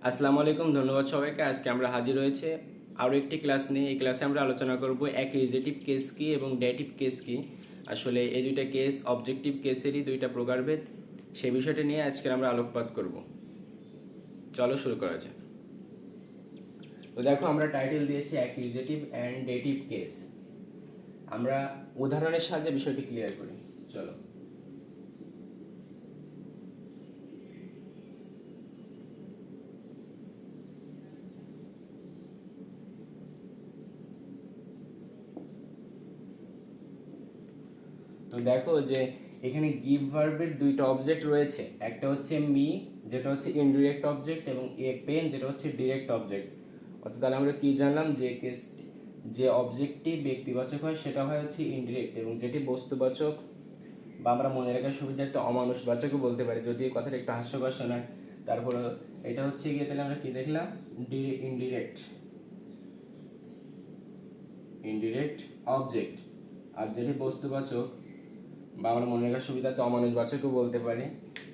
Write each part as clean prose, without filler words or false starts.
আসসালামু আলাইকুম, ধন্যবাদ সবাইকে। আজকে আমরা হাজির হয়েছে আরও একটি ক্লাস নিয়ে। এই ক্লাসে আমরা আলোচনা করব অ্যাকুজিটিভ কেস কি এবং ডেটিভ কেস কি। আসলে এই দুইটা কেস অবজেক্টিভ কেসেরই দুইটা প্রকারভেদ, সেই বিষয়টি নিয়ে আজকে আমরা আলোকপাত করব। চলো শুরু করা যাক। তো দেখো, আমরা টাইটেল দিয়েছি অ্যাকুজিটিভ অ্যান্ড ডেটিভ কেস। আমরা উদাহরণের সাহায্যে বিষয়টি ক্লিয়ার করি। চলো। তো দেখো যে এখানে গিভ ভার্বের দুইটা অবজেক্ট রয়েছে। একটা হচ্ছে মি, যেটা হচ্ছে ইনডিরেক্ট অবজেক্ট, এবং এ পেন, যেটা হচ্ছে ডিরেক্ট অবজেক্ট। অর্থাৎ তাহলে আমরা কি জানলাম, যে অবজেক্টটি ব্যক্তিবাচক হয় সেটা হয় হচ্ছে ইনডিরেক্ট, এবং যেটি বস্তুবাচক বা আমরা মনে রাখার সুবিধার্থে অমানুষবাচকও বলতে পারি, যদি এই কথাটা একটু হাস্যকর শোনায়। তারপরে এটা হচ্ছে গিয়ে, তাহলে আমরা কি দেখলাম, ইনডিরেক্ট ইনডিরেক্ট অবজেক্ট। আর যেটি বস্তুবাচক বা আমরা মনে রাখার সুবিধাতে অমানুষবাচকও বলতে পারি,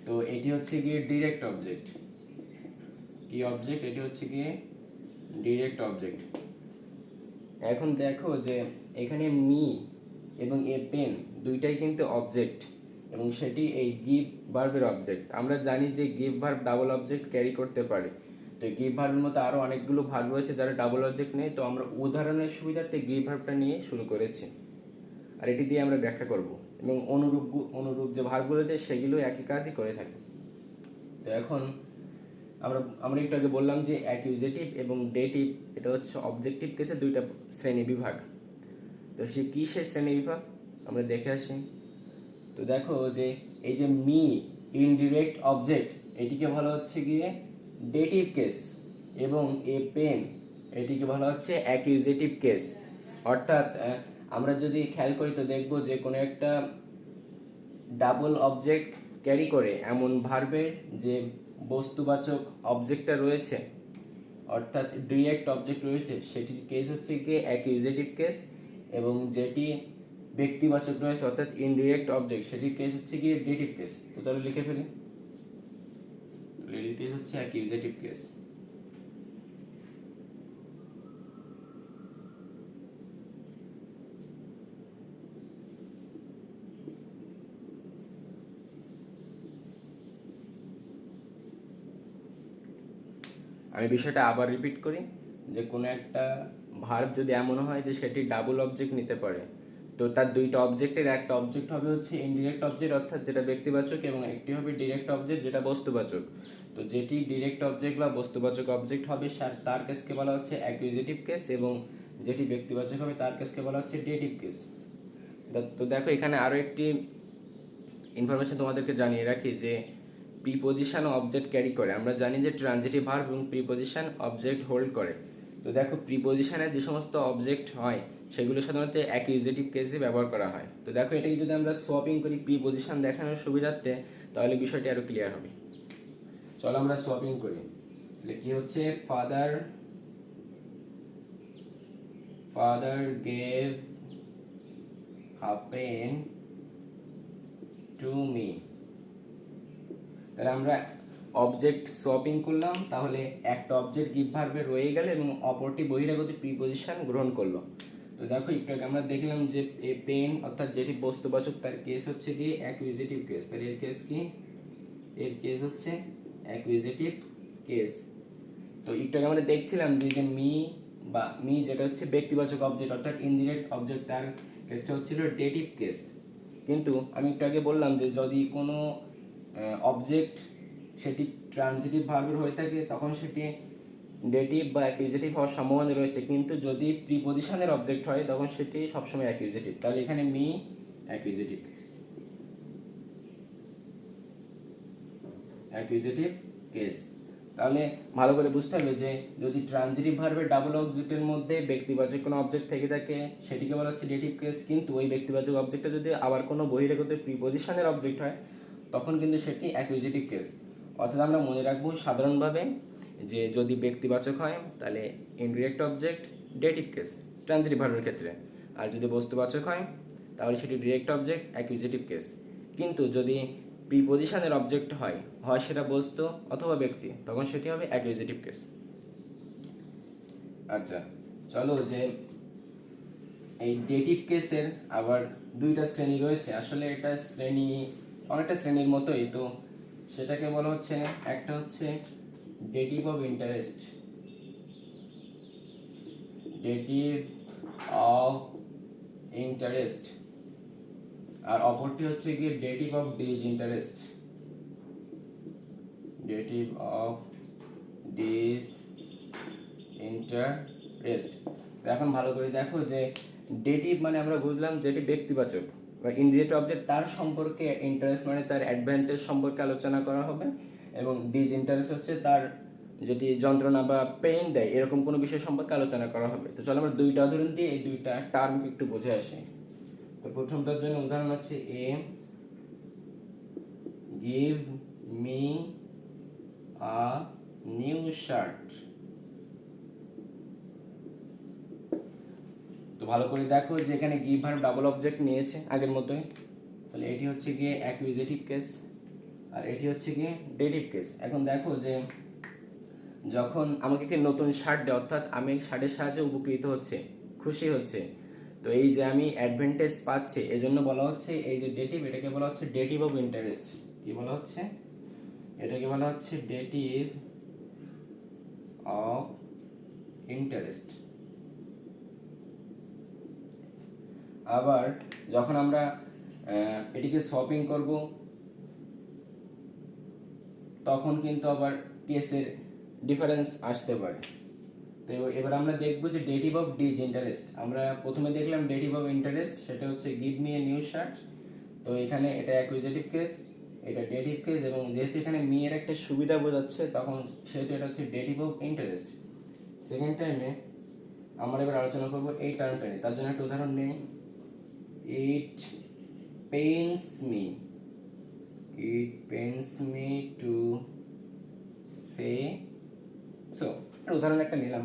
তো এটি হচ্ছে গিয়ে ডিরেক্ট অবজেক্ট। কি অবজেক্ট? এটি হচ্ছে গিয়ে ডিরেক্ট অবজেক্ট। এখন দেখো যে এখানে মি এবং এ পেন দুইটাই কিন্তু অবজেক্ট, এবং সেটি এই গিভ ভার্বের অবজেক্ট। আমরা জানি যে give verb double object carry করতে পারে। তো গিভ ভার্বের মতো আরও অনেকগুলো ভার্ব রয়েছে যারা ডাবল অবজেক্ট নেই। তো আমরা উদাহরণের সুবিধার্থে গিভ ভার্বটা নিয়ে শুরু করেছি, আর এটি দিয়ে আমরা ব্যাখ্যা করব, এবং অনুরূপ যে ভার্বগুলো রয়েছে সেগুলো একই কাজই করে থাকে। তো এখন আমরা একটু আগে বললাম যে অ্যাকিউজেটিভ এবং ডেটিভ এটা হচ্ছে অবজেক্টিভ কেসে দুইটা শ্রেণী বিভাগ। তো সেই শ্রেণী বিভাগ আমরা দেখে আসি। তো দেখো যে এই যে মি ইনডিরেক্ট অবজেক্ট, এটিকে বলা হচ্ছে গিয়ে ডেটিভ কেস, এবং এ পেন এটিকে বলা হচ্ছে অ্যাকিউজেটিভ কেস। অর্থাৎ আমরা যদি খেয়াল করি তো দেখবো যে কোনো একটা ডাবল অবজেক্ট ক্যারি করে এমন ভার্বের যে বস্তুবাচক অবজেক্টটা রয়েছে, অর্থাৎ ডিরেক্ট অবজেক্ট রয়েছে, সেটির কেস হচ্ছে গিয়ে অ্যাকিউজেটিভ কেস, এবং যেটি ব্যক্তিবাচক রয়েছে অর্থাৎ ইনডিরেক্ট অবজেক্ট, সেটির কেস হচ্ছে গিয়ে ডেটিভ কেস। তো তাহলে লিখে ফেলি, এটির কেস হচ্ছে অ্যাকিউজেটিভ কেস। আমি বিষয়টা আবার রিপিট করি, যে কোনো একটা ভার্ব যদি এমন হয় যে সেটি ডাবল অবজেক্ট নিতে পারে, তো তার দুইটা অবজেক্টের একটা অবজেক্ট হবে হচ্ছে ইনডিরেক্ট অবজেক্ট অর্থাৎ যেটা ব্যক্তিবাচক, এবং একটি হবে ডিরেক্ট অবজেক্ট যেটা বস্তুবাচক। তো যেটি ডিরেক্ট অবজেক্ট বা বস্তুবাচক অবজেক্ট হবে তার কেসকে বলা হচ্ছে অ্যাকুইজিটিভ কেস, এবং যেটি ব্যক্তিবাচক হবে তার কেসকে বলা হচ্ছে ডেটিভ কেস। তো দেখো, এখানে আরও একটি ইনফরমেশন তোমাদেরকে জানিয়ে রাখি, যে প্রিপোজিশন অবজেক্ট ক্যারি করে। আমরা জানি যে ট্রানজিটিভ ভার্ব এবং প্রিপোজিশন অবজেক্ট হোল্ড করে। তো দেখো, প্রিপোজিশনের যে সমস্ত অবজেক্ট হয় সেগুলো সাধারণত অ্যাকুইজিটিভ কেসে ব্যবহার করা হয়। তো দেখো, এটাকে যদি আমরা সোয়াপিং করি প্রিপোজিশন দেখানোর সুবিধার্থে, তাহলে বিষয়টি আরো ক্লিয়ার হবে। চলো আমরা সোয়াপিং করি। তাহলে কি হচ্ছে, father gave a pen to me. তাহলে আমরা অবজেক্ট সোয়াপিং করলাম, তাহলে একটা অবজেক্ট গিভ ভার্বে রয়ে গেল এবং অপরটি বহিরাগত প্রিপোজিশন গ্রহণ করলো। তো দেখো, একটু আগে আমরা দেখলাম যে এ পেন অর্থাৎ যেটি বস্তুবাচক তার কেস হচ্ছে কি অ্যাকুইজিটিভ কেস। তাহলে এর কেস কি? এর কেস হচ্ছে অ্যাকুইজিটিভ কেস। তো একটু আগে আমরা দেখছিলাম যে মি যেটা হচ্ছে ব্যক্তিবাচক অবজেক্ট অর্থাৎ ইনডিরেক্ট অবজেক্ট, তার কেসটা হচ্ছিল ডেটিভ কেস। কিন্তু আমি একটু আগে বললাম যে যদি কোনো অবজেক্ট সেটি ট্রানজিটিভ ভার্বের হয়ে থাকে তখন সেটি ডেটিভ বা অ্যাকুইজিটিভ হওয়ার সম্ভাবনা রয়েছে, কিন্তু যদি প্রিপোজিশনের অবজেক্ট হয় তখন সেটি সবসময় অ্যাকুইজিটিভ। তাহলে এখানে মি অ্যাকুইজিটিভ কেস। তাহলে ভালো করে বুঝতে হবে যে যদি ট্রানজিটিভ ভার্বের ডাবল অবজেক্টের মধ্যে ব্যক্তিবাচক কোনো অবজেক্ট থেকে থাকে সেটিকে বলা হচ্ছে ডেটিভ কেস, কিন্তু ওই ব্যক্তিবাচক অবজেক্টটা যদি আবার কোনো বহিরাগত প্রিপোজিশনের অবজেক্ট হয় তখন কিন্তু সেটি অ্যাকুইজিটিভ কেস। অর্থাৎ আমরা মনে রাখবো সাধারণভাবে যে যদি ব্যক্তিবাচক হয় তাহলে indirect object dative case transitive ভার্বের ক্ষেত্রে, আর যদি বস্তুবাচক হয় তাহলে সেটি ডিরেক্ট অবজেক্ট অ্যাকুইজিটিভ কেস। কিন্তু যদি প্রিপোজিশনের অবজেক্ট হয়, হয় সেটা বস্তু অথবা ব্যক্তি, তখন সেটি হবে অ্যাকুজিটিভ কেস। আচ্ছা, চলো যে এই ডেটিভ কেসের আবার দুইটা শ্রেণী রয়েছে। আসলে এটা শ্রেণী অনেকটা শ্রেণীর মতোই। তো সেটাকে বলা হচ্ছে, একটা হচ্ছে dative of interest, dative of interest, আর অপরটি হচ্ছে কি dative of disinterest, dative of disinterest. এখন ভালো করে দেখো যে ডেটিভ মানে আমরা বুঝলাম যেটি ব্যক্তিবাচক বা ইনডিরেক্ট অবজেক্ট, তার সম্পর্কে, ইন্টারেস্ট মানে তার অ্যাডভান্টেজ সম্পর্কে আলোচনা করা হবে, এবং ডিসইন্টারেস্ট হচ্ছে তার যেটি যন্ত্রণা বা পেইন দেয় এরকম কোনো বিষয় সম্পর্কে আলোচনা করা হবে। তো চলো আমরা দুইটা উদাহরণ দিয়ে এই দুইটা টার্মকে একটু বুঝে আসি। তো প্রথমটার জন্য উদাহরণ হচ্ছে এ give me a new shirt. তো ভালো করে দেখো যে এখানে গিভ ভার্ব ডাবল অবজেক্ট নিয়েছে আগের মতোই, তাহলে এটি হচ্ছে গিয়ে অ্যাকুজিটিভ কেস আর এটি হচ্ছে গিয়ে ডেটিভ কেস। এখন দেখো যে যখন আমাকে একটি নতুন শার্ট দেয়, অর্থাৎ আমি শার্টের সাহায্যে উপকৃত হচ্ছে, খুশি হচ্ছে, তো এই যে আমি অ্যাডভান্টেজ পাচ্ছি, এজন্য বলা হচ্ছে এই যে ডেটিভ, এটাকে বলা হচ্ছে ডেটিভ অফ ইন্টারেস্ট। কি বলা হচ্ছে? এটাকে বলা হচ্ছে ডেটিভ অফ ইন্টারেস্ট। আবার যখন আমরা এটিকে শপিং করব, তখন কিন্তু আবার কেসের ডিফারেন্স আসতে পারে। তো এবার আমরা দেখব যে ডেটিভ অফ ডিসইন্টারেস্ট। আমরা প্রথমে দেখলাম ডেটিভ অফ ইন্টারেস্ট, সেটা হচ্ছে give me a new shirt. তো এখানে এটা অ্যাকুজিটিভ কেস, এটা ডেটিভ কেস, এবং যেহেতু এখানে মি এর একটা সুবিধা বোঝাচ্ছে, তখন সেহেতু এটা হচ্ছে ডেটিভ অফ ইন্টারেস্ট। সেকেন্ড টাইমে আমরা এবার আলোচনা করব এই টার্মটা নিয়ে। তার জন্য একটা উদাহরণ নেই, it pains me, it pains me to say so. উদাহরণ একটা নিলাম।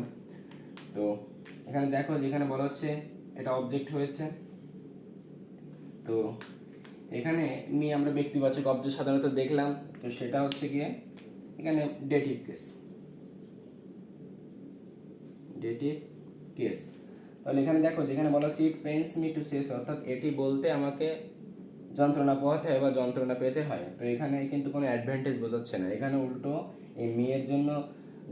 তো এখানে দেখো যেখানে বলা হচ্ছে এটা অবজেক্ট হয়েছে, তো এখানে মি আমরা ব্যক্তিবাচক অবজেক্ট সাধারণত দেখলাম, তো সেটা হচ্ছে গিয়ে এখানে ডেটিভ কেস, ডেটিভ কেস। তাহলে এখানে দেখো যেখানে বলা হচ্ছে ইট পেইনস মি টু সে, অর্থাৎ এটি বলতে আমাকে যন্ত্রণা পোহাতে হয় বা যন্ত্রণা পেতে হয়। তো এখানে কিন্তু কোনো অ্যাডভান্টেজ বোঝাচ্ছে না, এখানে উল্টো এই মেয়ের জন্য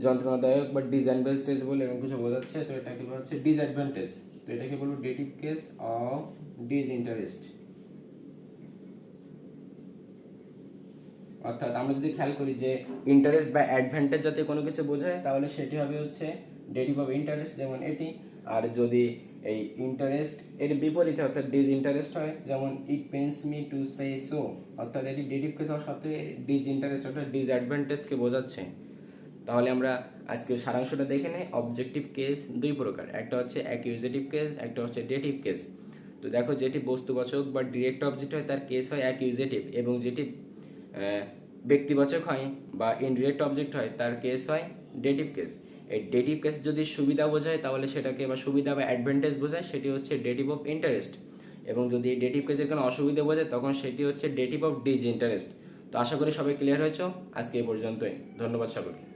যন্ত্রণাদায়ক বা ডিসঅ্যাডভান্টেজ বলে এরকম কিছু বোঝাচ্ছে। তো এটাকে বলা হচ্ছে ডিসঅ্যাডভান্টেজ। তো এটাকে বলবো ডেটিভ কেস অফ ডিসইন্টারেস্ট। অর্থাৎ আমরা যদি খেয়াল করি যে ইন্টারেস্ট বা অ্যাডভান্টেজ যাতে কোনো কিছু বোঝায়, তাহলে সেটি হবে হচ্ছে ডেটিভ অফ ইন্টারেস্ট, যেমন এটি। আর যদি এই ইন্টারেস্ট এর বিপরীতে অর্থাৎ ডিসইন্টারেস্ট হয়, যেমন it pains me to say so, অর্থাৎ এটি ডেটিভ কেস হওয়ার সত্ত্বেও ডিসইন্টারেস্ট অর্থাৎ ডিসঅ্যাডভান্টেজকে বোঝাচ্ছে। তাহলে আমরা আজকে সারাংশটা দেখে নেই। অবজেক্টিভ কেস দুই প্রকার, একটা হচ্ছে অ্যাকিউজেটিভ কেস, একটা হচ্ছে ডেটিভ কেস। তো দেখো যেটি বস্তুবাচক বা ডিরেক্ট অবজেক্ট হয় তার কেস হয় অ্যাকিউজেটিভ, এবং যেটি ব্যক্তিবাচক হয় বা ইনডিরেক্ট অবজেক্ট হয় তার কেস হয় ডেটিভ কেস। এই ডেটিভ কেস যদি সুবিধা বোঝায় তাহলে সেটাকে, বা সুবিধা বা অ্যাডভান্টেজ বোঝায়, সেটি হচ্ছে ডেটিভ অফ ইন্টারেস্ট। এবং যদি এই ডেটিভ কেসের কোনো অসুবিধা বোঝায় তখন সেটি হচ্ছে ডেটিভ অফ ডিসইন্টারেস্ট। তো আশা করি সবাই ক্লিয়ার হয়েছ। আজকে এই পর্যন্তই, ধন্যবাদ সকলকে।